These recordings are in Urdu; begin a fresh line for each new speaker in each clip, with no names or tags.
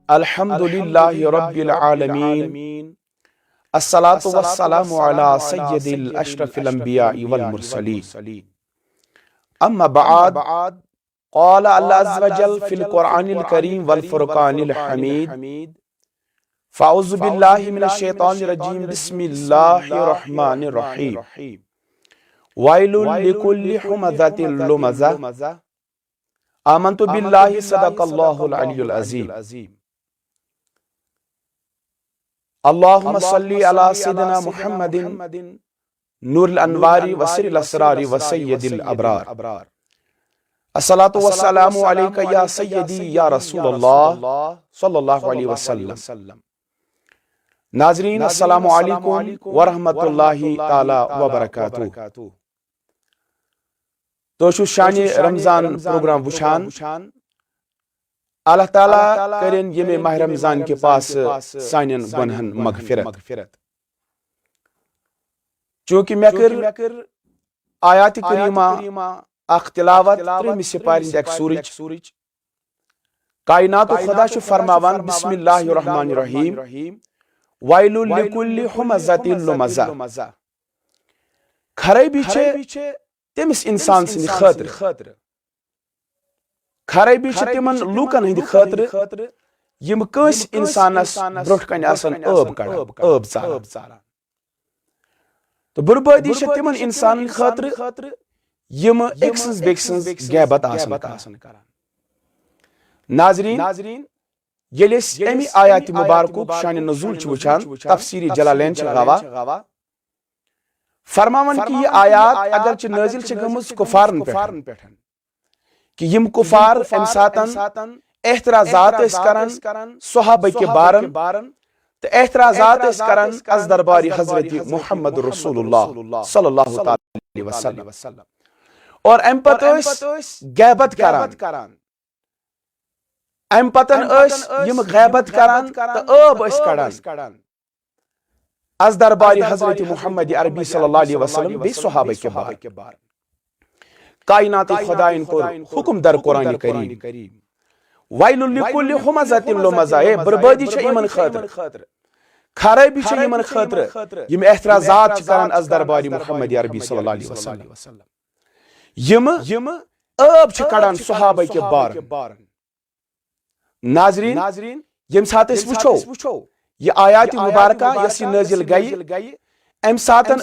الحمد لله رب العالمين الصلاة والسلام على سيد الأشرف الأنبياء والمرسلين أما بعد قال الله عز وجل في القرآن الكريم والفرقان الحميد فأعوذ بالله من الشيطان الرجيم بسم الله الرحمن الرحيم ويل لكل همزة لمزة آمنت بالله صدق الله العلي العظيم اللهم صل على سيدنا محمد نور الأنوار وسر الأسرار وسيد الأبرار الصلاة والسلام عليك يا سيدي يا رسول الله صلى الله عليه وسلم ناظرین السلام علیکم ورحمۃ اللہ تعالی وبرکاتہ تو شان رمضان پروگرام وچھان اللہ تعالیٰ کرن یہ ماہ رمضان کے پاس سانین گنہن مغفرت چونکہ میں کر آیات کریمہ اخ تلاوت ترہمہِ سپارِ ایک سورج کائنات خدا چھ فرماوان بسم اللہ الرحمن الرحیم ویل لکل ہمزۃ لمزہ خرابی چھے تمس انسان سند خاطر خرابی چھے تمن لوکن ہند خاطر یم کس انسانس برونٹ کن آسن آب ژاران تو بربادی چھے تمن انسان خاطر یم ایک سنز بیک سنز غیبت آسن کران ناظرین یلی امی آیات مبارکوک شان نزول چھ وچھان تفسیری جلالین چھ گواہ فرماون کہ یہ آیات اگرچہ نازل چھ گمز کفارن پیٹھن کہ یم کفار ام ساتن احترازات اس کرن صحابہ کے بارن تو احترازات اس کرن از درباری حضرت محمد رسول اللہ صلی اللہ علیہ وسلم اور ام پتہ غیبت کران ام پتن یم غیبت کران تو آب اس کڑان از درباری حضرت محمد عربی صلی اللہ علیہ وسلم بی صحابہ کے بار کائنات خدائن کو حکم در قرآن کریم ویل لکل ہمزۃ لمزہ اے بربادی چھ یمن خاطر خرابی چھ یمن خاطر یم احترازات چھ کران از درباری محمد عربی صلی اللہ علیہ وسلم یم آب چھ کڑان صحابہ کے بار ناظرین یم سات اس وچھو یہ آیات مبارکہ یس نازل گئی ام ساتن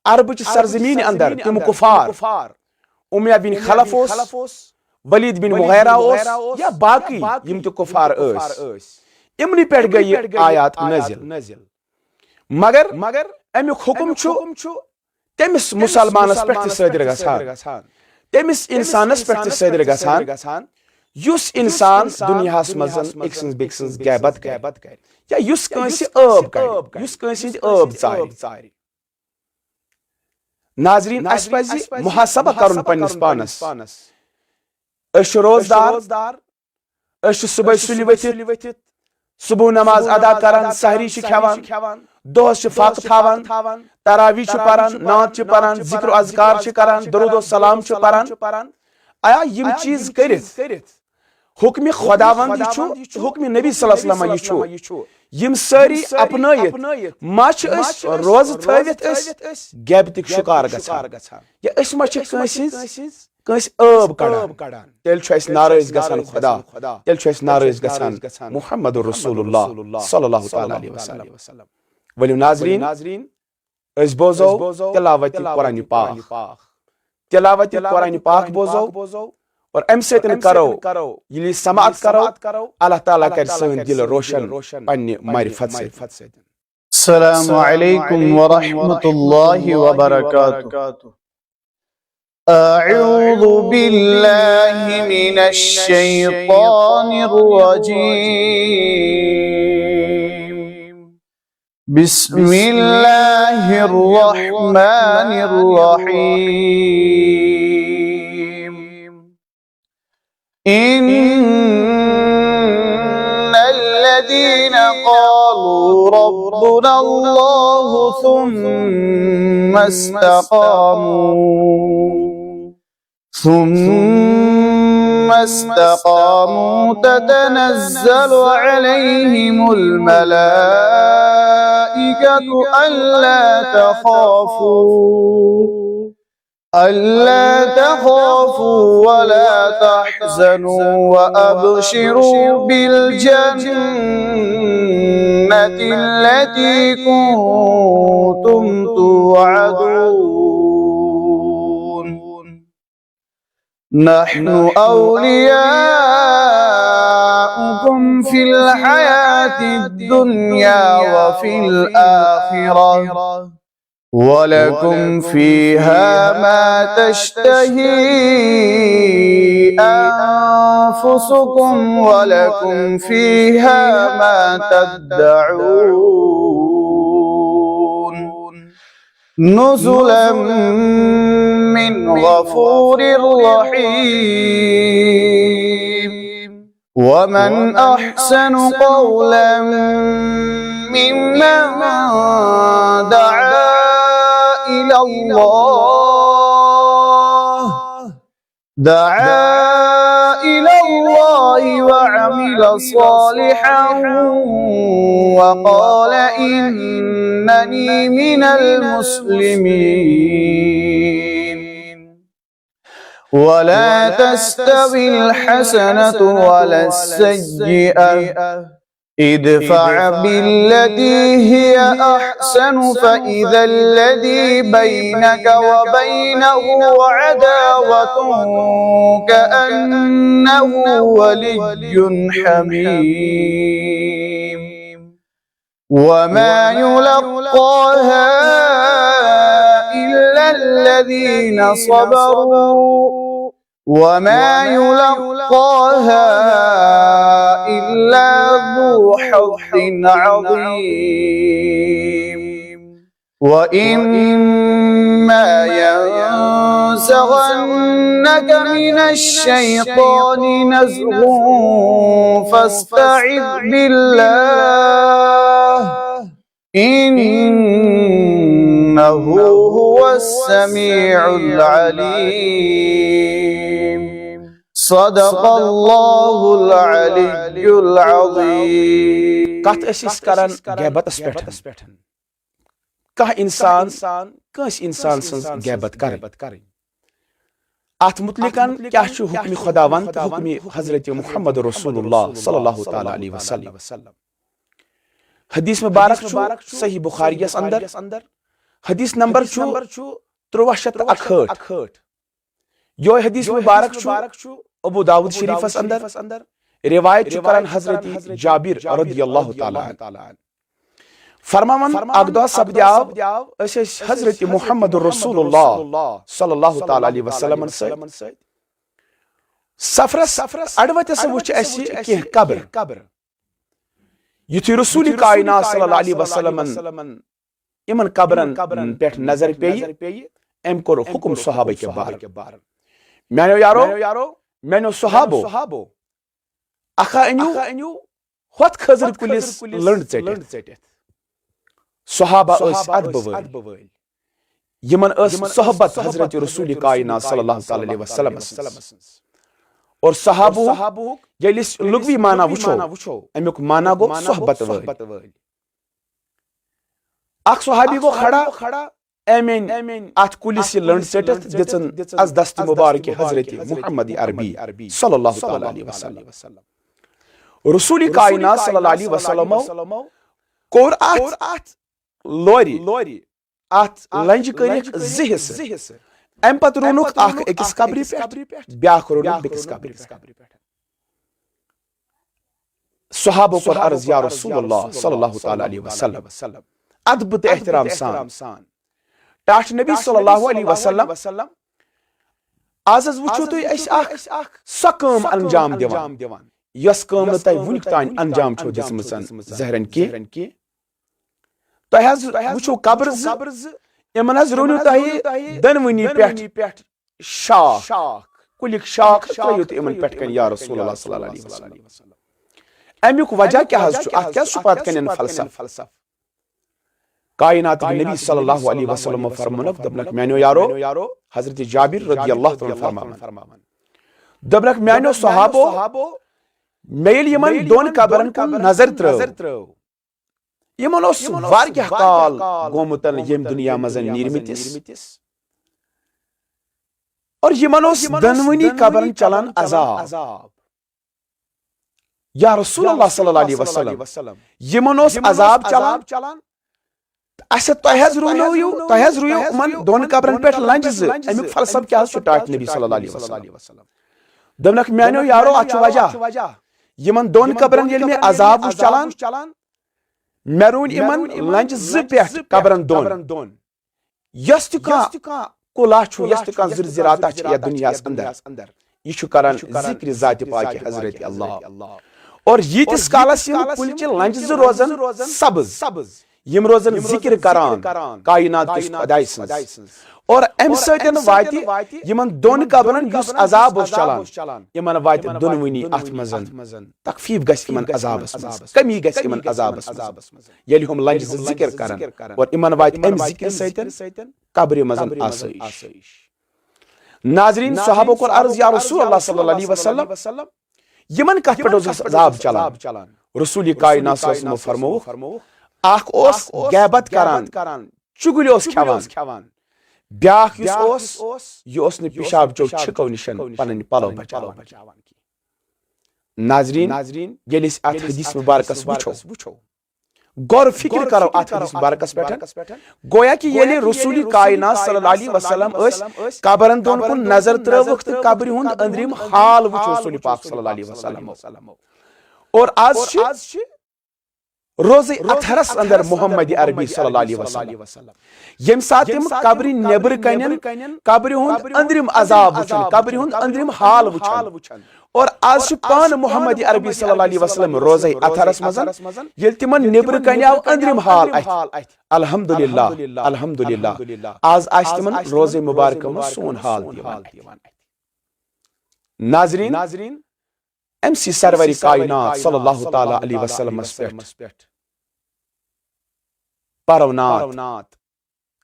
عرب چہ سرزمین اندر تم کفار امیہ بن خلف ولید بن مغیرہ یا باقی یم تو کفار امنی پیٹ گئی آیات نازل مگر امیک حکم چھو تمس مسلمانس پیٹ صادر گژھان تمس انسانس پیٹ صادر گژھان یس انسان دنیا مزن ایک سنز بیک سنز غیبت کر یا یس کنسی آب کر یس کنسی آب ژارِ ناظرین اس پزِ محاسبہ کرن پننس پانس اس روزدار اس صبح سلی ؤتھِتھ صبح نماز ادا کران سحری کھیوان دہس فاقہ تھاوان تراویح پران نعت پران ذکر و اذکار کران درود و سلام پران آیا یم چیز کرت حکم خداوند یہ حکم نبی صلی اللہ علیہ وسلم یہ یم ساری اپنائیت ما چھ روز تھویت غیبتک شکار گژھان یا اس ما چھ کنس آب کڑان تیل چھ اس ناراض گژھان خدا تیل چھ اس ناراض گژھان محمد رسول اللہ صلی اللہ تعالی علیہ وسلم ولی ناظرین اس بوزو تلاوت قرآن پاک بوزو اور ام سیتن کرو یلی سماعت کرو اللہ تعالیٰ کر سن دل روشن پنی معرفت سے
السلام علیکم ورحمۃ اللہ وبرکاتہ اعوذ باللہ من الشیطان الرجیم بسم اللہ الرحمن الرحیم ان الذين قالوا ربنا الله ثم استقاموا ثم استقاموا تتنزل عليهم الملائكة ألا تخافوا ولا تحزنوا وأبشروا بالجنة التي كنتم توعدون نحن أولياؤكم في الحياة الدنيا وفي الآخرة ولكم فيها ما تشتهي أنفسكم ولكم فيها ما تدعون نزلا من غفور رحيم ومن أحسن قولا ممن دعا إلى الله وعمل صالحا وقال إنني من المسلمين ولا تستوي الحسنة ولا السيئة ادفع بالتي هي أحسن فإذا الذي بينك وبينه عداوة كأنه ولي حميم وما يلقاها إلا الذين صبروا وما يلقاها إلا ذو حظ عظيم وإما ينزغنك من الشيطان نزغ فاستعذ بالله إنه هو السميع العليم صدق الله العلي العظيم
کتھ ٲسۍ کران غیبتس پٮ۪ٹھ کانٛہہ انسان کٲنٛسہِ انسان سٕنٛز غیبت کرٕنۍ اتھ متعلقن کیاہ چھُ حکمِ خداوند تہٕ حکمِ حضرت محمد رسول اللہ صلی اللہ تعالی علیہ وسلم حدیث مبارک چھُ صحیح بخاریس اندر حدیث نمبر چھُ 1361 یہ حدیث مبارک چھُ ابو داود شریفس اندر روایت چھُ کران حضرت جابر رضی اللہ تعالی عنہ فرماون اکھ دۄہ سپدیو أسۍ ٲسۍ حضرت محمد رسول اللہ صلی اللہ تعالی علیہ وسلم سۭتۍ سفرس اڑوتس وٕچھ اَسہِ کینٛہہ قبر یُتھُے رسول کائنات صلی اللہ علیہ وسلم یمن قبرن پٮ۪ٹھ نظر پیٚیہِ أمۍ کوٚر حکم صحابہ کے بارن میانیو یارو میانیو صحابو اکھا أنِو ہوٚتھ خٔزٕر کُلِس لٔنٛڈ ژٔٹِتھ صحابہ ٲسۍ ادبہٕ وٲلۍ یمن ٲس صحبت حضرت رسول کائنات صلی اللہ تعالی علیہ وسلم اور صحابہ ییٚلہِ أسۍ لغوی معنی وٕچھو امیُک معنی گوٚو صحبت وٲلۍ اکھ صحابی گوٚو کھڑا أمۍ اتھ کُلِس یہِ لٔنٛڈ ژٔٹِتھ دِژٕن از دست مبارک حضرت محمد عربی صلی اللہ تعالی علیہ وسلم رسول کائنات صلی اللہ علیہ وسلمو کوٚر اتھ لورِ اتھ لنجہِ کٔرِکھ زٕ حصہٕ امہِ پتہٕ روٚنُکھ اکھ أکِس قبرِ پٮ۪ٹھ بیٛاکھ روٚنُکھ بیٚکِس قبرِ پٮ۪ٹھ صحابو کوٚر عرض یا رسول اللہ صلی اللہ تعالی علیہ وسلم ادبہٕ تہٕ احترام سان ٹاٹھ نبی صلی اللہ علیہ وسلم آز حظ وٕچھو تُہۍ أسۍ اکھ سۄ کٲم انجام دِوان یۄس کٲم نہٕ تۄہہِ وُنیُک تانۍ انجام چھو دِژمٕژ زہرن کینٛہہ تۄہہِ حظ وٕچھو قبر زٕ یِمن حظ روٚنِو تۄہہِ دۄنوٕنی پٮ۪ٹھ شاخ کُلِک شاخ ترٲیِو تُہۍ یِمن پٮ۪ٹھ کَنۍ یا رسول اللہ صلی اللہ علیہ وسلم امیُک وجہ کیاہ حظ چھُ اتھ کیاہ چھُ پتہٕ کَنٮ۪ن فلسفہٕ کائنات نبی صلی اللہ علیہ وسلم فرمونکھ دوٚپنکھ میانیو یارو حضرت جابر رضی اللہ تعالیٰ فرماوان دبنک میانو صحابو میل یمن دون قبرن کن نظر ترو یمن اوس واریاہ کال گومتن یم دنیا مزن نیرمتس اور یمن اوس دنونی قبرن چلان عذاب یا رسول اللہ صلی اللہ علیہ وسلم یمن اوس عذاب چلان اسہ تہز رویو من دون قبرن پہ لنج امیک فلسفہ کیا ٹاٹ نبی صلی اللہ علیہ وسلم دمنک میانو یارو اچھ وجہ یمن دون قبرن یل میں عذاب وچ چلان مرون یمن لنج پہ قبرن دون یس تہ کولا چھو یس تہ زرزراتا چھ یا دنیا اندر یہ چھو کران ذکر ذات پاک حضرت اللہ اور یتس کالس یم کلچ لنج روزن سبز یم روزن ذکر کران کائنات کس خدای سنز اور ام سیتن واتی یمن دون قبرن یس عذاب چلان یمن واتی دونونی ات مزن تخفیف گژھِ یمن عذابس مز کمی گژھِ یمن عذابس مز یلی ہم لنج ذکر کران اور یمن واتی ام ذکر سیتن قبر مزن آسائش ناظرین صحابہ کو عرض یا رسول اللہ صلی اللہ علیہ وسلم یمن کت پہ عذاب چلان رسول کائنات صلی فرمو اخ اوس غیبت کران چگل اوس کھیوان بیاکھ یس یہ اوس نہ پیشاب چو چھکو نشن پنن پلو بچاوان ناظرین یل اس ات حدیث مبارکس وچھو غور فکر کرو ات حدیث مبارکس پٹھ گویا کہ یلی رسول کائنات صلی اللہ علیہ وسلم اس قبرن دون کن نظر تروک تہ قبر ہند اندریم حال وچ رسول پاک صلی اللہ علیہ وسلم اور آج روز اتھرس اندر محمد عربی صلی اللہ علیہ وسلم یم سات قبر نبر کنن قبر ہند اندرم عذاب وچن قبر ہند اندرم حال وچن اور آج پان محمد عربی صلی اللہ علیہ وسلم روز اتھرس مزن یل تمن نبر کنیاو اندرم حال الحمدللہ آج آج تمن روز مبارک میں سون حال دیوان ناظرین ام سی سرور کائنات صلی اللہ تعالی علیہ وسلم پہ پرونات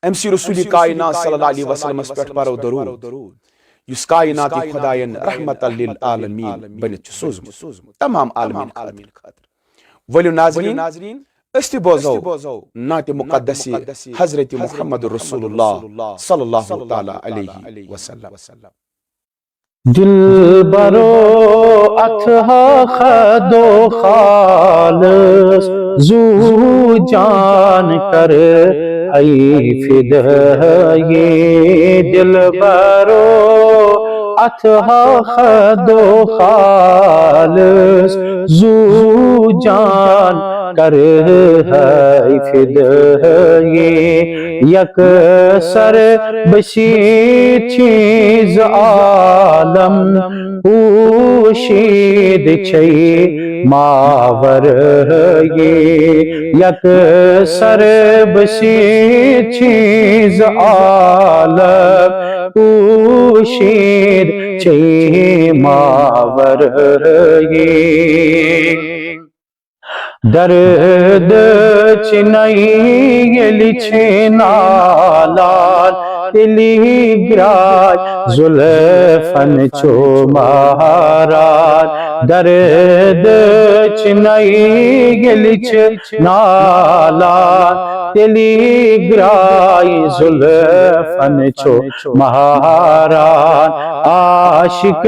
ام سی رسول کائنات صلی اللہ علیہ وسلم پہ پرو درود یس کائنات خداین رحمت للعالمین بنت سوزمت تمام عالمین خاطر ولیو ناظرین استی بوزو نعت مقدسی حضرت محمد رسول اللہ صلی اللہ تعالی علیہ وسلم
دل برو اتھا خدو خالص زو جان کر ای فدائے دل برو اتھا خدو خالص زو جان کر ای فدائے یک سر بشیر چیز عالم پوشید چھ ماور یک سر بشیر چیز عالم پوشید چھ ماور درد چنئی لچھنالال تلی گرائی زلفن چو مہارال درد چنئی لچھنالال تلی گرائی زلفن چو مہارال عاشق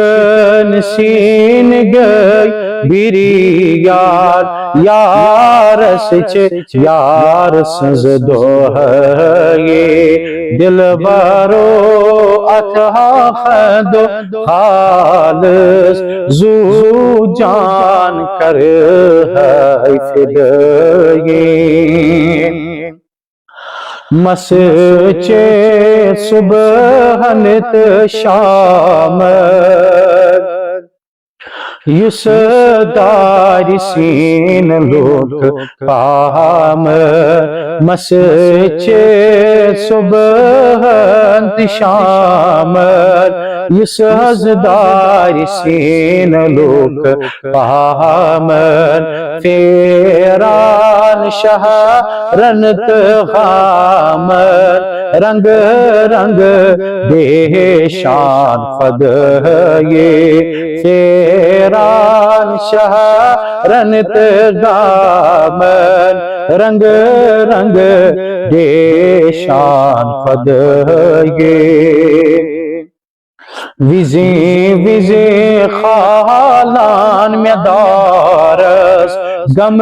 نسین گئی بیری یار سچ یار سز دو ہے دل برو اتھا خدو خالص زو جان کر ہے فدائے مسچے صبحنت شام یس دار سین لوک پام مسچے صبح شام یس دار سین لوک پام فیران شہرن غامن رنگ رنگ بے شان خود یہ فیران شہرن غامن رنگ رنگ بے شان خود یہ وزی وزی خالان میں دارس غم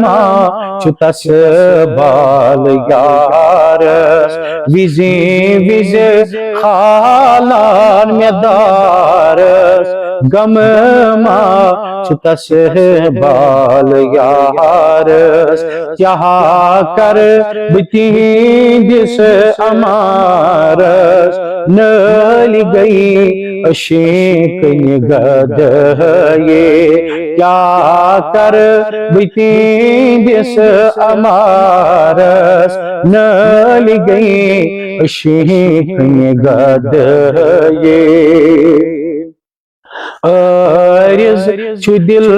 ماں چتس بال یارس وزی وزی خالان میں دارس غم ماں چتس بال یارس چاہا کر بتین جس امارس نلی گئی اشیک نگد یہ کیا کر بتین جس امارس نلی گئی اشیک نگد یہ عارض چھ دل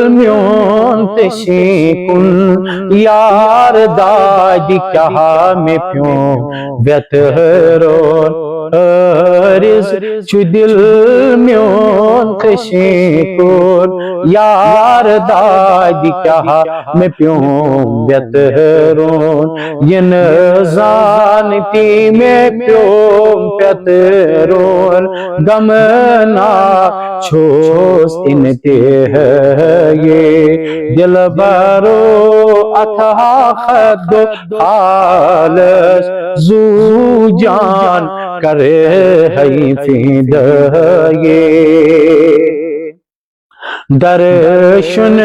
میون تشی کن یار داد کیا میں پیوں بیترون عارض چھ دل میون تشی کن یار داد کیا میں پیوں بیترون ین زانتی میں پیوں بیترون غمنا چھوس انتے ہے یہ دل برو اتھا خد خالص زو جان کرے ہے فید یہ درشن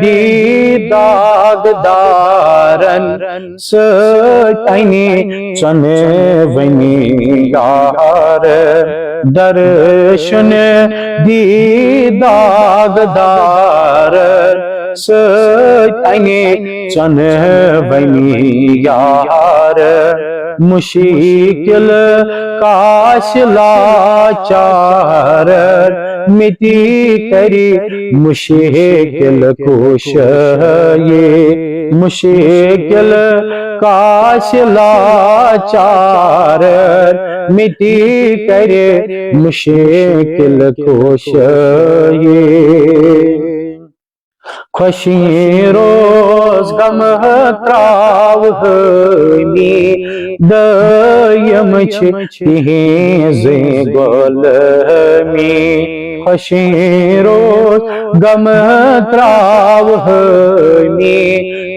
دیداد دارن سٹینی چنے ونی یار درشن دیداد دارن سٹینی چنے ونی یار مشکل کاش لاچار مٹی کری مشکل کوش یہ مشکل کاش لاچار مٹی کرے مشکل کوش یہ خوشی روز غم تراو ہمی دیم چھ تہنز غلامی خوشی روز غم تراو ہمی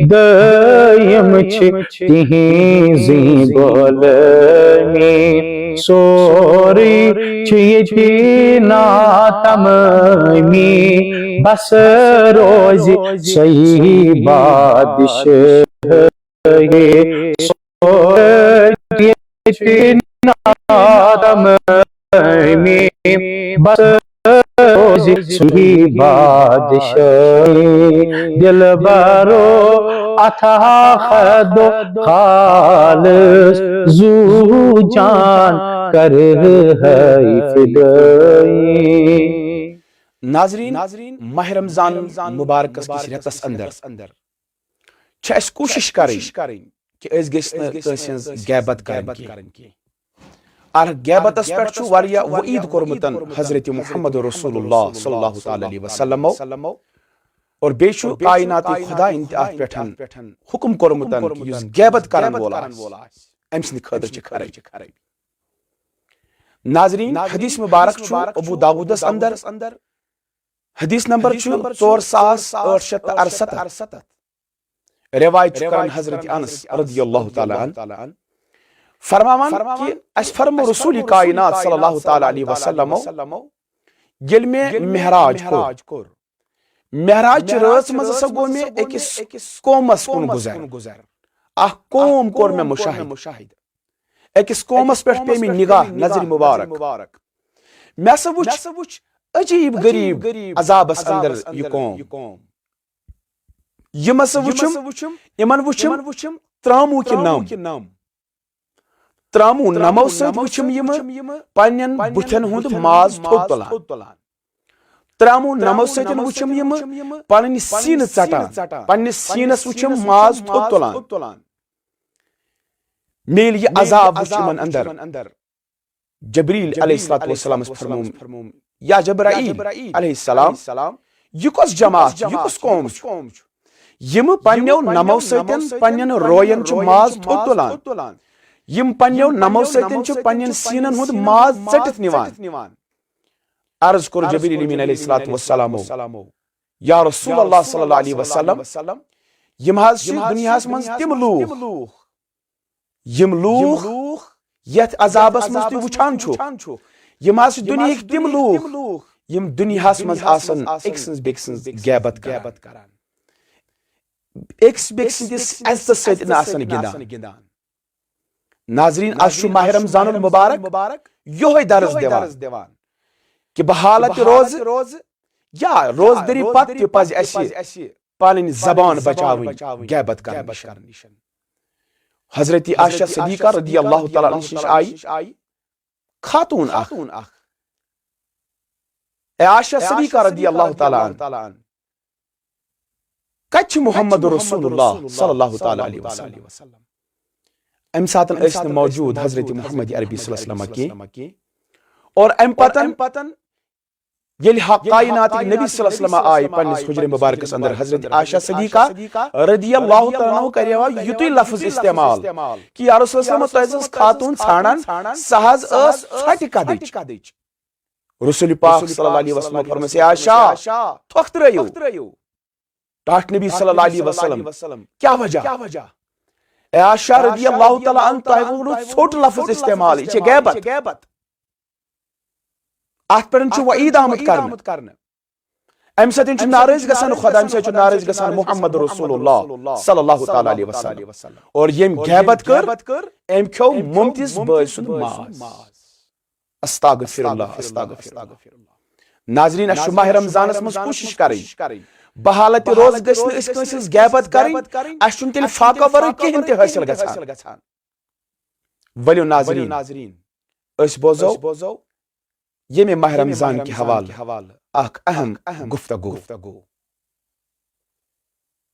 دیم چھ تہنز غلامی سوری چھ یتینا تمامی بس روز صحیح بادش سوری یتینا تمامی بس روز صحیح بادش دل برو اتھا خد خالص زو جان کر ہے فدائی
ناظرین ماہ رمضان مبارکس کس رتس اندر اس کوشش کریں کہ اس گژھِ نہٕ کٲنٛسہِ ہٕنٛز غیبت کرٕنۍ کینٛہہ ار غیبتس پٮ۪ٹھ چھُ واریاہ وعید کوٚرمُتن حضرت محمد رسول اللہ صلی اللہ علیہ وسلم اور بیٚیہِ چھُ کائنات خدا اَتھ پٮ۪ٹھ حکم کوٚرمُتن کہ یُس غیبت کرن وول آسہِ أمۍ سٕنٛدِ خٲطرٕ چھِ خرٲبی ناظرین حدیث مبارک چھُ ابو داؤدس اندر حدیث نمبر چھُ 4868 روایت چھُ کران حضرت انس رضی اللہ تعالی عنہ فرماوان کہ اس فرمو رسول کائنات صلی اللہ تعالی علیہ وسلم یل میں مہراج کور مہراج چہ رٲژ منٛز ہسا گوٚو مےٚ أکِس قومس کُن گُزر اکھ قوم کوٚر مےٚ مُشاہدٕ أکِس قومس پٮ۪ٹھ پیٚیہِ مےٚ نگاہ نظرِ مبارک مےٚ ہسا وُچھ عجیب غریب عذابس اندر یہِ قوم یِم ہسا وُچھُم یِمن وُچھُم تراموٗ کہِ نم تراموٗ نمو سۭتۍ وُچھُم یِمہٕ پننٮ۪ن بُتھٮ۪ن ہُنٛد ماز تھوٚد تُلان ترامو نمو سۭتۍ وٕچھم یِم پنٕنۍ سیٖنہٕ ژٹان پننِس سیٖنس وٕچھم ماز تھوٚد تُلان میل یہ عذاب وٕچھ یِمن اندر جبریل علیہ الصلوۃ والسلام فرموم یا جبرائیل علیہ السلام یہ کۄس جماعت یہ کۄس قوم چھُ یم پننیو نمو سۭتۍ پننٮ۪ن روین چھُ ماز تھوٚد تُلان یم پننیو نمو سۭتۍ چھُ پننٮ۪ن سیٖنن ہُنٛد ماز ژٔٹِتھ نِوان عرض کوٚر جبریل امین علیہ الصلوۃ والسلامو یا رسول اللہ صلی اللہ علیہ وسلم یم حظ چھِ دُنیاہس منٛز تِم لوٗکھ یتھ عذابس منٛز تُہۍ وٕچھان چھُو یم حظ چھِ دُنیہٕکۍ تِم لوٗکھ یم دُنیاہس منٛز آسن أکۍ سٕنٛز بیٚکہِ سٕنٛز غیبت کران أکِس بیٚکہِ سٕنٛدِس عزتس سۭتۍ نہٕ آسن گِنٛدان ناظریٖن آز چھُ ماہ رمضان المبارک یہوے درس دِوان کہ بہ حالت روزٕ یا روزدٔری پتہٕ تہِ پزِ اسہِ پنٕنۍ زبان بچاوٕنۍ غیبت کرنہٕ نِش حضرت عائشہ صدیقہ رضی اللہ تعالیٰ عنہ نِش آیہِ خاتون اکھ عائشہ صدیقہ رضی اللہ تعالیٰ عنہ کتہِ چھُ محمد رسول اللہ صلی اللہ تعالیٰ علیہ وسلم امہِ ساتن ٲسۍ نہٕ موجوٗد حضرت محمد عربی صلی اللہ علیہ وسلم کینٛہہ اور امہِ پتن ییٚلہِ کائناتٕکۍ نبی صلی اللہ علیہ وسلم آیہِ پننِس حجرِ مبارکس اندر حضرت عائشہ صدیقہ رضی اللہ تعالیٰ عنہ کریو یُتُے لفظ استعمال کہ یا رسول اللہ تۄہہِ ٲسٕس خاتون ژھانڈان سۄ حظ ٲس ژھۄٹہِ کدٕچ رسول پاک صلی اللہ علیہ وسلم فرمٲے عائشہ تھۄکھ ترٲیِو ٹاٹھ نبی صلی اللہ علیہ وسلم کیا وجہ عائشہ رضی اللہ تعالیٰ عنہ تۄہہِ کوٚروٕ ژھوٚٹ لفظ استعمال یہِ چھِ غیبت اتھ پٮ۪ٹھ چھُ وعیٖد آمُت کرنہٕ امہِ سۭتۍ چھُ ناراض گژھان خدا امہِ سۭتۍ چھُ ناراض گژھان محمد رسول اللہ صلی اللہ تعالیٰ علیہ وسلم اور ییٚمۍ غیبت کٔر أمۍ کھیوٚو مُمتِز بٲے سُنٛد ماز استغفر اللہ ناظریٖن اسہِ چھُ ماہ رمضانس منٛز کوٗشش کرٕنۍ بحالت روز گژھِ نہٕ أسۍ کٲنٛسہِ ہٕنٛز غیبت کرٕنۍ اسہِ چھُنہٕ تیٚلہِ فاقہ ورٲے کِہیٖنۍ تہِ حٲصِل گژھان ؤلِو ناظریٖن أسۍ بوزو ییٚمہِ ماہ رمضان کہِ حوالہٕ اکھ اہم گفتگو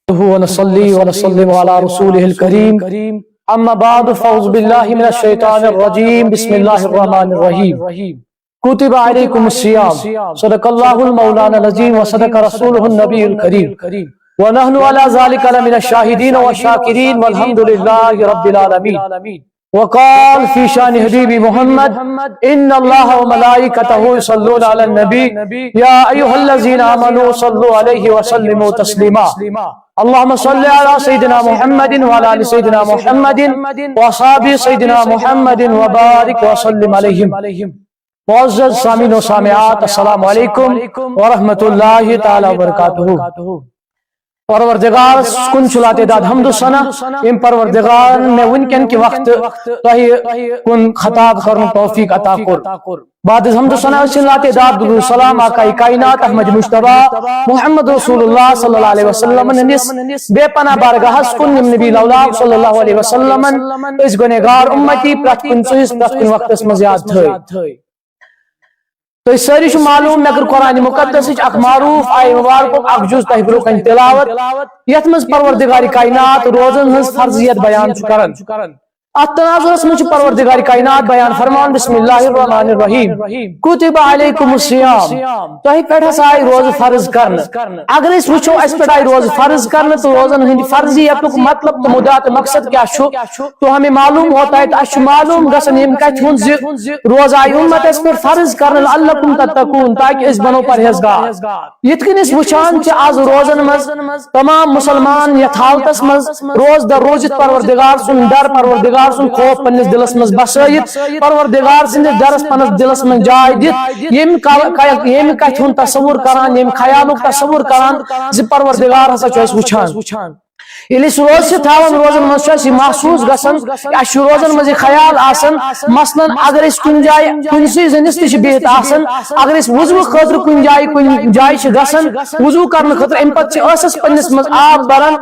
ونصلي ونسلم على رسوله الكريم اما بعد فاعوذ بالله من الشيطان الرجيم بسم الله الرحمن الرحيم كتب عليكم الصيام صدق الله المولانا العظيم وصدق رسوله النبي الكريم ونحن على ذلك لمن الشاهدين والشاكرين والحمد لله رب العالمين وقال في شان حبيبي محمد إن الله وملائكته يصلون على النبي يا أيها الذين آمنوا صلوا عليه وسلموا تسليما اللهم صل على سيدنا محمد وعلى آل سيدنا محمد وأصحاب سيدنا محمد وبارك وسلم عليهم معزز سامعین و سامعات السلام علیکم ورحمۃ اللہ تعالی وبرکاتہ پروردگار کن چلات داد حمد و ثنا ام پروردگار نے ونکن کے وقت تہی کن خطاب کرن توفیق عطا کر بعد حمد و ثنا چلات داد درود سلام آقا کائنات احمد مجتبی محمد رسول اللہ صلی اللہ علیہ وسلم نس بے پناہ بارگاہ کن نبی الاولاد صلی اللہ علیہ وسلم اس گنہگار امتی پرت کن چیز پرت کن وقت اس مزیاد تھے تو اس ساری معلوم میں اگر قرآن مقدس اک معروف آئے مبارک اک جز تہ برکن تلاوت یت مز پروردگار کائنات روزن ہز فرضیت بیان کرن ات تناظرس من پروردگار کائنات بیان فرمان بسم اللہ الرحمن الرحیم کتب علیکم الصیام تہ پہ آئی روز فرض کرن اگر اس وچھو اس پہ آئی روز فرض کرن تو روزن ہند فرضیت مطلب تو مدعا مقصد کیا تو ہمیں معلوم ہوتا ہے اس معلوم گسن یم کت روز آئی امت اس پر فرض کرن لعلکم تتقون تاکہ اس بنو پرہیزگار یتکن اس وچھان چھ آز روزن مز تمام مسلمان یتھ حالتس مز روز در روزت پروردگار سن در پروردگار سن خوف پنس دلس مز بسائت پروردگار سن درس پنس دلس من جائے دت یم کت تصور کران یم خیالک تصور کران زِ پروردگار ہسا چھ اس وچھان ییٚلہِ أسۍ روزٕ چھِ تھاوان روزن منٛز چھُ اَسہِ یہِ محسوٗس گژھان اَسہِ چھُ روزن منٛز یہِ خیال آسان مثلاً اگر أسۍ کُنہِ جایہِ کُنسٕے زٔنِس تہِ چھِ بِہِتھ آسان اگر أسۍ وضوٗ خٲطرٕ کُنہِ جایہِ چھِ گژھان وضوٗ کرنہٕ خٲطرٕ اَمہِ پتہٕ چھِ ٲسس پننِس منٛز آب بران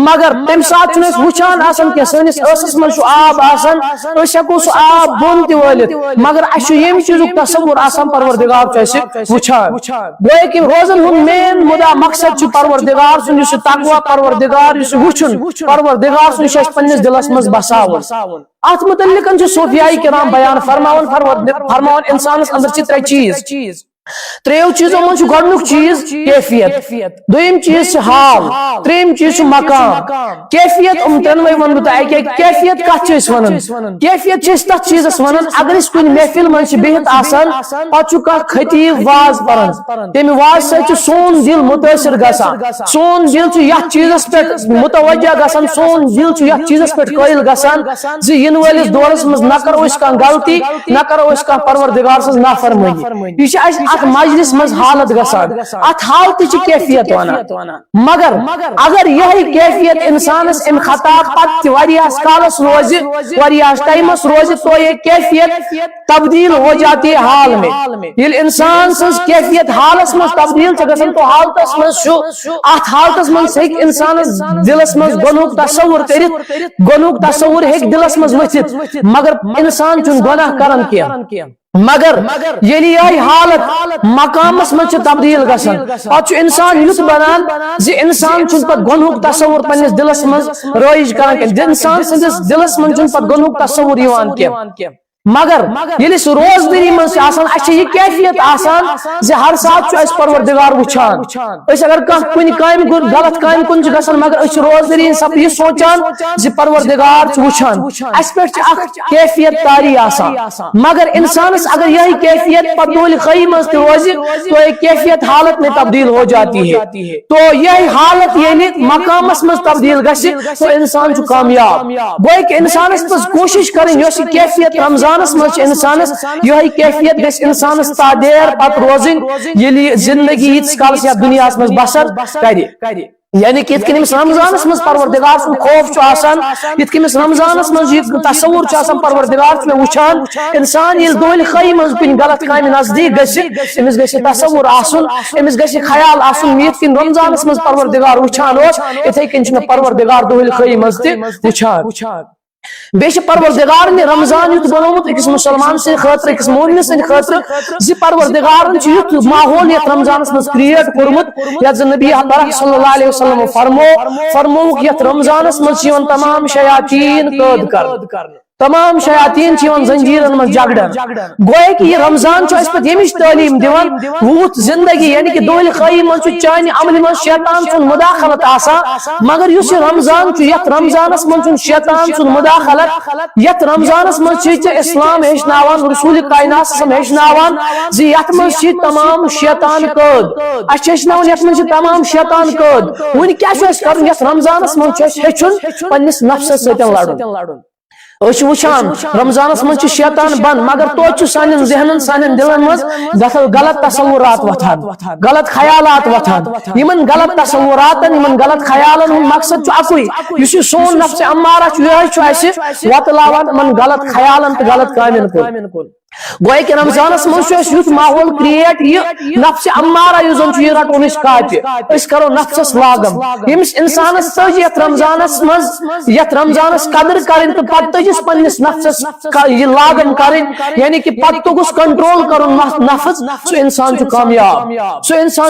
مگر تمہِ ساتہٕ چھُنہٕ أسۍ وٕچھان آسان کینٛہہ سٲنِس ٲسس منٛز چھُ آب آسان أسۍ ہٮ۪کو سُہ آب بۄن تہِ وٲلِتھ مگر اَسہِ چھُ ییٚمہِ چیٖزُک تصوُر آسان پروردگار چھُ اَسہِ وٕچھان گویا کہِ روزن ہُنٛد مین مُدا مقصد چھُ پروردگار سُنٛد یُس یہِ تقوا پروردگار یُس یہِ وٕچھُن پروردگار سُنٛد یہِ چھُ اَسہِ پننِس دِلس منٛز بساوُن اتھ متعلق چھُ صوفیاے کرام بیان فرماوان انسانس اندر چھِ ترٛےٚ چیٖز ترٛیٚیو چیٖزو منٛز چھُ گۄڈنیُک چیٖز کیفیت دوٚیِم چیٖز چھُ حال ترٛیٚیِم چیٖز چھُ مقام کیفیت ترٛٮ۪نوَے وَنہٕ بہٕ تۄہہِ اَکہِ کیفیت کتھ چھِ أسۍ وَنان کیفیت چھِ أسۍ تتھ چیٖزس وَنان اگر أسۍ کُنہِ محفِل منٛز چھِ بِہِتھ آسان پتہٕ چھُ کانٛہہ خطیٖب واز پران تمہِ وازٕ سۭتۍ چھُ سون دِل مُتٲثر گژھان سون دِل چھُ یتھ چیٖزس پٮ۪ٹھ متوجہ گژھان سون دِل چھُ یتھ چیٖزس پٮ۪ٹھ قٲیل گژھان زِ یِنہٕ وٲلِس دورس منٛز نہ کرو أسۍ کانٛہہ غلطی نہ کرو أسۍ کانٛہہ پروردگار سٕنٛز نافرمٲنی یہِ چھِ اَسہِ اتھ مجلس منٛز حالت گژھان اتھ حالتٕچ چھِ کیفیت ونان مگر اگر یِہے کیفیت انسانس امہِ خطا پتہٕ تہِ واریاہس کالس روزِ واریاہس ٹایمس روزِ تو یہ کیفیت تبدیل ہو جاتی ہے حال میں ییٚلہِ انسان سٕنٛز کیفیت حالس منٛز تبدیل چھِ گژھان تو حالتس منٛز چھُ اتھ حالتس منٛز ہیٚکہِ انسانس دلس منٛز گۄنہُک تصوُر کٔرِتھ گۄنہُک تصوُر ہیٚکہِ دلس منٛز ؤتھِتھ مگر انسان چھُنہٕ گۄناہ کران کینٛہہ مگر ییٚلہِ یِہے حالت مقامس منٛز چھِ تبدیل گژھان پتہٕ چھُ انسان یُتھ بنان زِ انسان چھُنہٕ پتہٕ گۄنہُک تصوُر پننِس دلس منٛز رٲیِج کران کینٛہہ انسان سٕنٛدِس دلس منٛز چھُنہٕ پتہٕ گۄنہُک تصوُر یِوان کینٛہہ مگر ییٚلہِ أسۍ روزدٔری منٛز چھِ آسان اَسہِ چھِ یہِ کیفیت آسان زِ ہر ساتہٕ چھُ اَسہِ پروردگار وٕچھان أسۍ اگر کانٛہہ کُنہِ کامہِ کُن غلط کامہِ کُن چھِ گژھان مگر أسۍ چھِ روزدٔری سب یہِ سونچان زِ پروردگار چھُ وٕچھان اَسہِ پٮ۪ٹھ چھِ اکھ کیفیت طاری آسان مگر انسانس اگر یہی کیفیت پتہٕ دولہِ خٲیی منٛز تہِ روزِ تو یہ کیفیت حالت میں تبدیل ہو جاتی ہے تو یہی حالت ییٚلہِ مقامس منٛز تبدیل گژھِ تو انسان چھُ کامیاب گویا کہِ انسانس پزِ کوٗشش کرٕنۍ یۄس یہِ کیفیت رمضانس منٛز چھِ انسانس یِہے کیفیت گژھِ انسانس تادیر پتہٕ روزٕنۍ ییٚلہِ یہِ زندگی ییٖتِس کالس یتھ دُنیاہس منٛز بسر کرِ یعنی کہ یِتھ کٔنۍ أمِس رمضانس منٛز پروردگار سُنٛد خوف چھُ آسان یِتھ کٔنۍ أمِس رمضانس منٛز یہِ تصوُر چھُ آسان پروردگار چھُ مےٚ وٕچھان انسان ییٚلہِ دولہِ خٲیی منٛز کُنہِ غلط کامہِ نزدیٖک گژھِ أمِس گژھِ یہِ تصوُر آسُن أمِس گژھِ یہِ خیال آسُن یِتھ کٔنۍ رمضانس منٛز پروردگار وٕچھان اوس یِتھے کٔنۍ چھُ مےٚ پروردگار دولہِ خٲیی منٛز تہِ وٕچھان بیٚیہِ چھُ پروردگارن یہِ رمضان یُتھ بنومُت أکِس مُسلمان سٕنٛدِ خٲطرٕ أکِس مومنہٕ سٕنٛدِ خٲطرٕ زِ پروردگارن چھُ یُتھ ماحول یتھ رمضانس منٛز کریٹ کوٚرمُت یتھ زن نبی پاک صلی اللہ علیہ وسلم فرمووُکھ یتھ رمضانس منٛز چھِ یِوان تمام شیاطیٖن قٲد کرنہٕ تمام شیاطیٖن چھِ یِوان زنجیٖرن منٛز جگڑن گویا کہِ یہِ رمضان چھُ اَسہِ پتہٕ ییٚمِچ تعلیٖم دِوان وُتھ زندگی یعنی کہ دولہِ خٲیی منٛز چھُ چانہِ عملہِ منٛز شیطان سُنٛد مُداخلت آسان مگر یُس یہِ رمضان چھُ یتھ رمضانس منٛز چھُنہٕ شیطان سُنٛد مُداخلت یتھ رمضانس منٛز چھُے ژےٚ اسلام ہیٚچھناوان رسول کائنات ہیٚچھناوان زِ یتھ منٛز چھِ تمام شیطان قٲد اَسہِ چھِ ہیٚچھناوان یتھ منٛز چھِ تمام شیطان قٲد وُنہِ کیاہ چھُ اَسہِ کرُن یتھ رمضانس منٛز چھُ اَسہِ ہیٚچھُن پننِس نفسس سۭتۍ لڑُن أسۍ چھِ وٕچھان رمضانس منٛز چھُ شیطان بنٛد مگر توتہِ چھُ سانٮ۪ن ذہنن سانٮ۪ن دلن منٛز غلط تصورات وۄتھان غلط خیالات وۄتھان یِمن غلط تصوراتن یِمن غلط خیالن ہُنٛد مقصد چھُ اکُے یُس یہِ سون نفسِ امارہ چھُ یِہے چھُ اَسہِ وۄتلاوان یِمن غلط خیالن تہٕ غلط کامٮ۪ن کُن گویا کہ رمضانس منٛز چھُ اَسہِ یُتھ ماحول کریٹ یہِ نفسِ امارہ یُس زن چھُ یہِ رٹون أسۍ کاپہِ أسۍ کرو نفسس لاگم ییٚمِس انسانس تٔج یتھ رمضانس قدر کرٕنۍ تہٕ پتہٕ تٔجِس پننِس نفسس یہِ لاگم کرٕنۍ یعنی کہ پتہٕ توٚگُس کنٹرول کرُن نفس سُہ انسان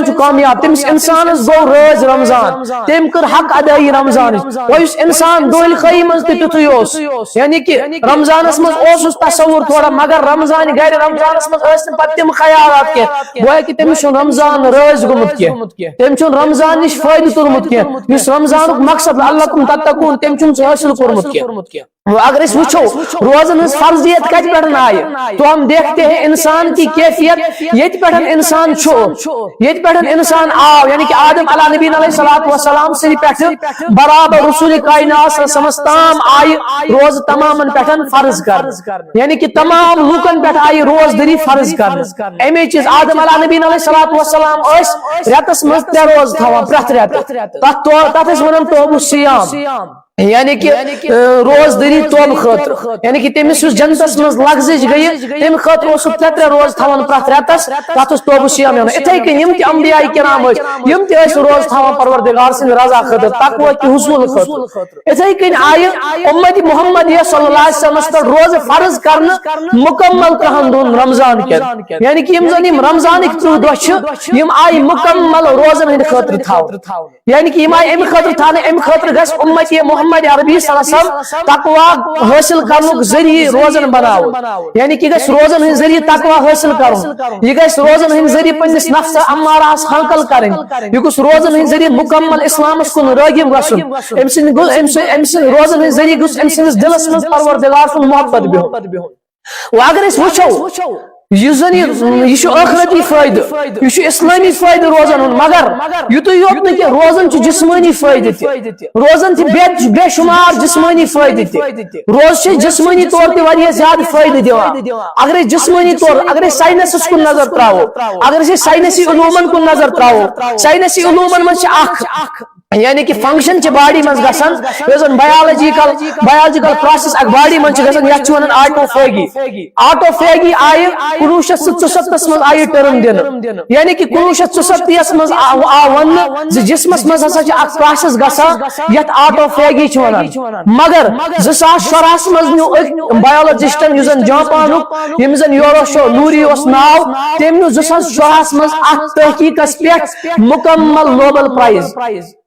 چھُ کامیاب تٔمِس انسانس گوٚو رٲزۍ رمضان تٔمۍ کٔر حق ادٲیی رمضانٕچ وۄنۍ یُس انسان دولہِ خٲیی منٛز تہِ تیُتھُے اوس یعنی کہ رمضانس منٛز اوسُس تصوُر تھوڑا مگر رمضان گرِ رمضانس منٛز ٲسۍ نہٕ پتہٕ تِم خیالات کینٛہہ گویا کہ تٔمِس چھُنہٕ رمضان رٲزۍ گوٚمُت کینٛہہ تٔمۍ چھُنہٕ رمضان نِش فٲیدٕ تُلمُت کینٛہہ یُس رمضانُک مقصد لعلکم تتقوٗن تٔمۍ چھُنہٕ سُہ حٲصِل کوٚرمُت کینٛہہ اگر اس وچھو روزن ہز فرضیت کت پہ آئے تو ہم دیکھتے ہیں انسان کی کیفیت یت پہ انسان چھو یت پہ انسان آو یعنی کہ آدم علیہ نبی علیہ الصلوۃ والسلام سے پہ برابر رسول کائنات سمستام آئی روز تمام پہ فرض کر یعنی کہ تمام لوکن پہ آئی روز دری فرض کر امی چیز آدم علیہ نبی علیہ الصلوۃ والسلام رتس مز 3 روز تھوان پرت رت تس ونان توبہ الصیام یعنی کہ روز دری توبہ خاطر یعنی کہ تمس جنتس مز لغزش گئی تم خاطر اس 3 روز تھوان پرت رتس تس توبہ الصیام اتھے کن یم تہ انبیاء کرام یم تہ روز تھوان پروردگار سن رضا خاطر تقوی کی حصول خاطر اتھے کن آئے امت محمد صلی اللہ علیہ وسلم پر روز فرض کرنا مکمل 30 دن رمضان کے یعنی کہ یم زن یم رمضان 30 دہ یم آئی مکمل روزن ہند خاطر تھاو یعنی کہ یم آئی ام خاطر تھانے ام خاطر گس امت محمد عربی صلی اللہ علیہ وسلم تقوی حاصل کرنے ذریعہ روزن بناو یعنی کہ گس روزن ہند ذریعہ تقوی حاصل کرو یہ گس روزن ہند ذریعہ پنس نفس امارہ حاصل کریں یہ گس روزن ہند ذریعہ مکمل اسلام کن راغب گژھن ام سن روزن ہند ذریعہ گس ام سندس دلس مز پروردگار سن محبت بہن و اگر اس وچھو یہ آخرتی فائدہ یہ اسلامی فائدہ روزن مگر یوت یوت کہ روزن جسمانی فائدہ تہ روزن بے شمار جسمانی فائدہ تہ روز جسمانی طور تہ زیادہ فائدہ دیوان اگر جسمانی طور اگر سائنسس کن نظر تراو اگر سائنسی علومن کن نظر تراو سائنسی علومن من یعنی کہ فنکشن چھ باڈی من گسان یوزن بایولوجیکل پروسیس اک باڈی من گسان یت چھ ونان آٹوفیگی آئی 1967 من آئی ٹرم دن یعنی کہ 1967 من ون جسمس من ہسا اک پروسیس گسان یت آٹوفیگی چھ ونان مگر 2014 من نیو بایولوجسٹن یوزن جاپانک یم زن یوروشو نوری اس ناو تم نیو 2014 من ات تحقیقس پہ مکمل نوبل پرائز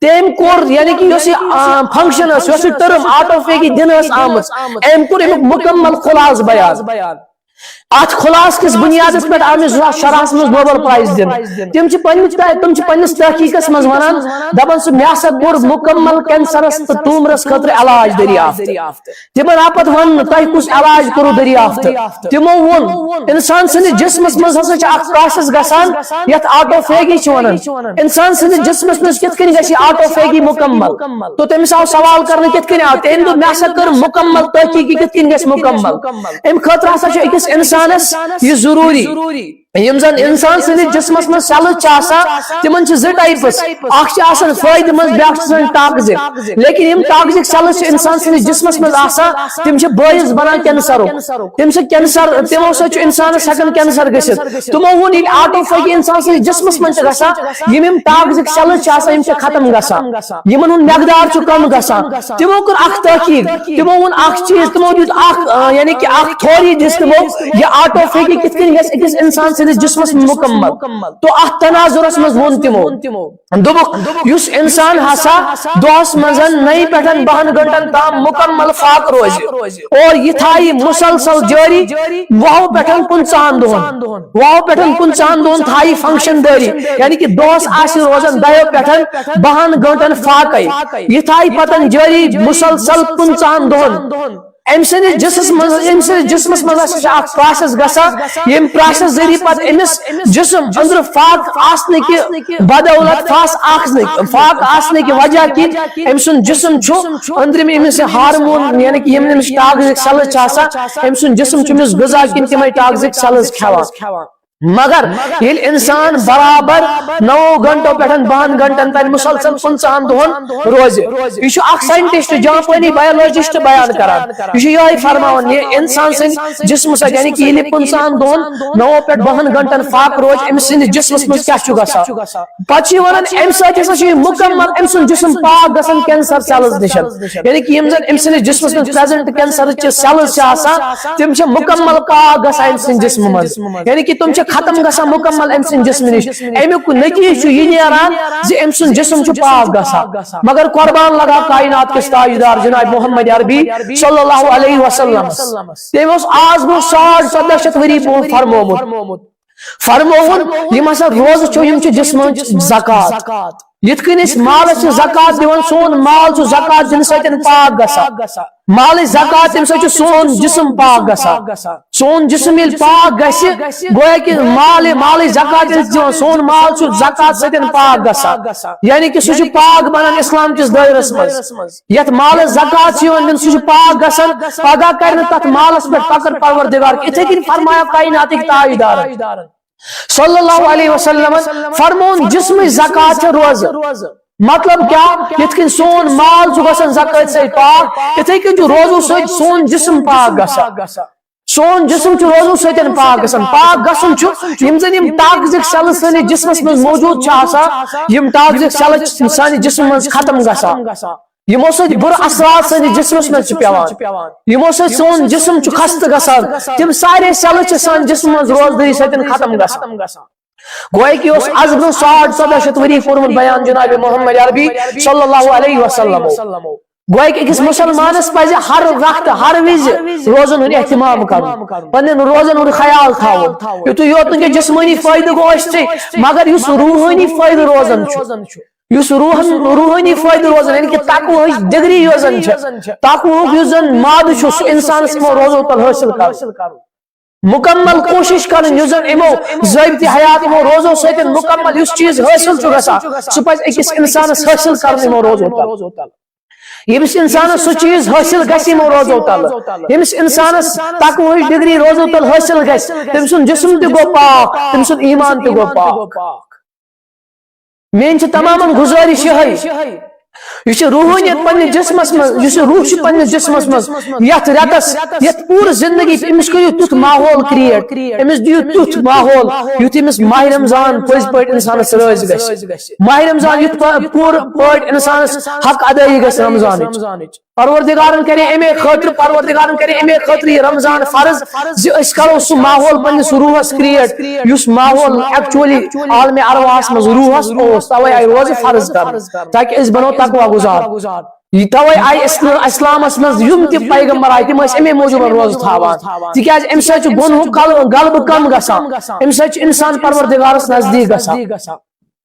تم کور یعنی کہ اس فنکشن اس ٹرم آٹوفیگی دن آمت ام کور امیک مکمل خلاص بیان ات خلاص کس بنیاد پہ آم 2014 من نوبل پرائز دن تم پنس تحقیقس من ونان دپان سہ مے ہسا کور مکمل کینسرس تو ٹیومرس خاطر علاج دریافت تمن آ پتہ ون تہ کس علاج کرو دریافت تمو ون انسان سندس جسمس من ہسا اک پروسیس گسان یت آٹوفیگی چھ ونان انسان سندس جسمس من کت کن گژھِ آٹوفیگی مکمل تو تمس آو سوال کرنے کت کن آو تم دپ مے ہسا کر مکمل تحقیقی کت کن گژھِ مکمل ام خاطر ہسا اکس انسانس یہ ضروری یم زن انسان سندس جسمس من سیلز تمن زٕ ٹائپس اخ فائدہ مند بیاکھ ٹاکزک لیکن یم ٹاکزک سیلز انسان سندس جسمس من تم باعث بنان کینسرک تم کینسر تمو سۭتۍ انسانس ہیکان کینسر گژھِتھ تمو وون ییٚلہِ آٹوفیگی انسان سندس جسمس من گژھان یم ٹاکزک سیلز یم ختم گژھان یمن ہُنٛد مقدار کم گژھان تمو کور اخ تحقیق تمو وون اخ چیز تمو دیت اخ یعنی کہ اخ تھوری دس تمو یہ آٹوفیگی کت کن گژھِ أکِس انسان سندس جسمس مکمل تو ات تناظرس مز ون تمو دبک یس انسان ہسا دہس مز 9 پہ 12 گھنٹن تام مکمل فاق روز اور یہ تھائی مسلسل جاری وہو پہ 15 دہن وہو پہ 15 دہن تھائی فنکشن داری یعنی کہ دہس آس روزان 2 پہ 12 گھنٹن فاقے یہ تھائی پتن جاری مسلسل 15 دہن ام سندس جسمس مز پروسیس گسان یم پروسیس ذریعہ پتہ امس جسم اندر فاق آسنے کی بدولت فاق آسنے کی وجہ کن ام سن جسم اندر میں امس ہارمون یعنی کہ یم امس ٹاکزک سیلز ام سن جسم امس غذا کن تمے ٹاکزک سیلز کھیوان مگر یل انسان برابر 9 گھنٹوں پہ 12 گھنٹن تین مسلسل 15 دہن روز یہ اخ سائنٹسٹ جاپانی بایولوجسٹ بیان کران یہ فرمان یہ انسان سن جسم سے یعنی کہ 15 دہن 9 پہ 12 گھنٹن فاق روز ام سن جسمس مز کیا گژھان پتہ ونان ام سۭتۍ مکمل ام سن جسم پاک گژھان کینسر سیلز نش یعنی کہ یم زن ام سن جسمس مز پریزنٹ کینسر سیلز تم مکمل پاک گژھان ام سن جسم مز یعنی کہ تم ختم گژھان مکمل ام سن جسم نش امیک نتیجہ یہ نیران زِ ام سن جسم پاک گژھان مگر قربان لگا کائنات کس تاجدار جناب محمد عربی صلی اللہ علیہ وسلم تم آز برو 1400 ؤری برونٛہہ فرمووُن یم ہسا روز یم جسم زکات یت کن اس مالس زکات دیوان سون مال چھ زکات دن سۭتۍ پاک گژھان مال زکات تم سۭتۍ سون جسم پاک گژھان سون جسم ییٚلہِ پاک گژھِ گویا کہ مال زکات دِوان سون مال چھ زکات سۭتۍ پاک گژھان یعنی کہ سہ چھ پاک بنان اسلام کس دائرس منٛز یتھ مالس زکات چھ یوان دِنہٕ سہ چھ پاک گژھان پگاہ کرِ نہٕ تتھ مالس پٮ۪ٹھ پکر پروردگار یِتھے کٔنۍ فرمایا کائناتٕکۍ تاجدارن صلی اللہ علیہ وسلم فرمون جسم زکات چھ روزہ مطلب کیا یتھ کن سون مال چھ گژھان زکات سے پاک یتھے کن چھ روزو سۭتۍ سون جسم پاک گژھان سون جسم چھ روزو سۭتۍ پاک گژھان پاک گژھن چھ یم زن یم ٹاکزک سیلز سٲنِس جسمس منٛز موجود چھ آسان یم ٹاکزک سیلز سانہِ جسم منٛز ختم گژھان یمو سۭتۍ بُرٕ اثرات سٲنِس جسمس منٛز چھ پیوان یمو سۭتۍ سون جسم چھ خستہٕ گژھان تم سارے سیلز چھ سانہِ جسم منٛز روزدٲری سۭتۍ ختم گژھان گویا کہ اس از برو 1400 ؤری کوٚرمُت بیان جناب محمد عربی صلی اللہ علیہ وسلم گویا کہ أکِس مسلمانس پزِ ہر وقت ہر وز روزن ہُنٛد اہتمام کرُن پنن روزن ہُنٛد خیال تھاوُن یُتُے یوت نہٕ کینٛہہ جسمٲنی فٲیدٕ گوٚو اَسہِ مگر یُس روحٲنی فٲیدٕ روزان چھُ یُس روحٲنی فٲیدٕ روزان یعنی کہ تقوہٕچ ڈگری یۄس زن چھِ تقوہُک یُس زن مادٕ چھُ سُہ انسانس یِمو روزو تل حٲصِل کرُن مکمل کوشش کرن یُس زن یِمو ضٲبطہِ حیات یِمو روزو سۭتۍ مکمل یُس چیٖز حٲصِل چھُ گژھان سُہ پزِ أکِس انسانس حٲصِل کرُن یِمو روزو تل ییٚمِس انسانس سُہ چیٖز حٲصِل گژھِ یِمو روزو تل ییٚمِس انسانس تقوہٕچ ڈگری روزو تل حٲصِل گژھِ تٔمۍ سُنٛد جسم تہِ گوٚو پاک تٔمۍ سُنٛد ایمان تہِ گوٚو پاک میٲنۍ چھِ تمامن گزٲرش یِہے یہ روحانیت پنہ جسمس مز روح پنس جسمس مز یت رتس یت پور زندگی امس کرو تیت ماحول کریٹ امس دیو تیت ماحول یت امس ماہ رمضان پز پٹ انسانس راض گژھِ ماہ رمضان یت پور پٹ انسانس حق ادائی گژھِ رمضان پروردگارن کرے امے خاطر یہ رمضان فرض زِ أسۍ کرو سُہ ماحول پنس روحس کریٹ یُس ماحول ایکچولی عالم ارواحس مز روحس اوس توے آئی روزٕ فرض کرنہٕ تاکہ أسۍ بنو تقویٰ گزار توے آئی اسلامس مز یم تہِ پیغمبر آئی تم امے موجوب روزٕ تھاوان تِکیازِ امہِ سۭتۍ چھُ گۄنہُک غلبہٕ کم گژھان امہِ سۭتۍ چھُ انسان پروردگارس نزدیک گژھان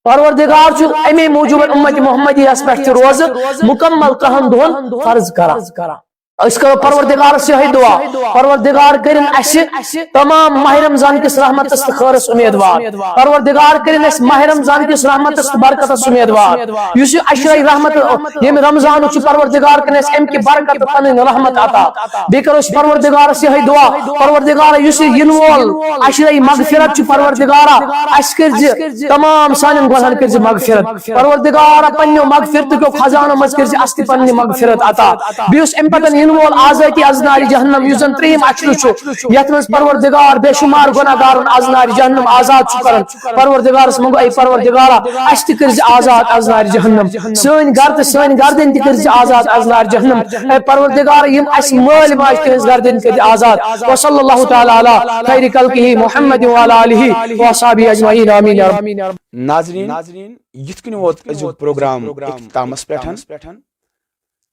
پروردگار چھُ امے موجوب امت محمدیس پٮ۪ٹھ تہِ روزٕ مکمل 30 دۄہن فرض کران اس کرو پروردگارس یہ دعا پروردگار کرن اسہِ تمام ماہ رمضان کس رحمتس تہٕ خٲرس امیدوار پروردگار کرن اسہِ ماہ رمضان کس رحمتس تہٕ برکتس امیدوار یُس یہ عشرۂ رحمت ییٚمہِ رمضانُک چھُ پروردگار کرن اسہِ امہِ کہِ برکت تہٕ پنٕنۍ رحمت عطا بیٚیہِ کرو أسۍ پروردگارس یہ دعا پروردگار یُس یہِ یِنہٕ وول عشرۂ مغفرت چھُ پروردگارا اسہِ کٔرزِ تمام سانٮ۪ن گۄنہن کٔرزِ مغفرت پروردگارا پننیو مغفرتٕکیو خزانو منٛز کٔرزِ اسہِ تہِ پننہِ مغفرت عطا بیٚیہِ یُس امہِ پتہٕ وول آزادی از نار جہنم یُس زن 3 اشرٕ چھُ یتھ منٛز پروردگار بے شمار گۄناہگارن از نار جہنم آزاد چھُ کران پروردگارس منٛگو اے پروردگارا اسہِ تہِ کٔرزِ آزاد از نار جہنم سٲنۍ گرٕ تہٕ سٲنۍ گردن تہِ کٔرزِ آزاد از نار جہنم اے پروردگار یِم اسہِ مٲلۍ ماجہِ تِہنٛز گردن کٔرزِ آزاد وصلی اللہ تعالی علی خیر خلقہ محمد وعلی آلہ وصحبہ اجمعین آمین یا رب
ناظرین یِتھ کٔنۍ ووت أزیُک پروگرام اختتامس پٮ۪ٹھ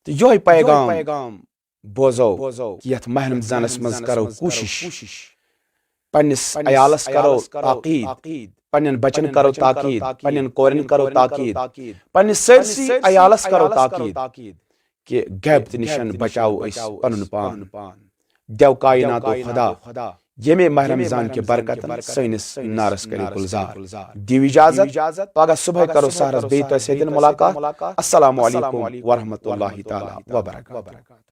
تہٕ یِہوے پیغام بوزو کہ یتھ ماہ رمضانس مز کرو کوشش پنس عیالس کرو تاکید پنن بچن کرو تاکید پنن کورن کرو تاکید پنس سٲرسٕے عیالس کرو تاکید کہ غیبت نشن بچاو اس پنن پان دیو کائنات خدا یمے ماہ رمضان کے برکت سٲنِس نارس کرو گلزار دیو اجازت پگہ صبح کرو سحرس بیٚیہِ تۄہہِ سۭتۍ ملاقات السلام علیکم ورحمۃ اللہ تعالی وبرکاتہ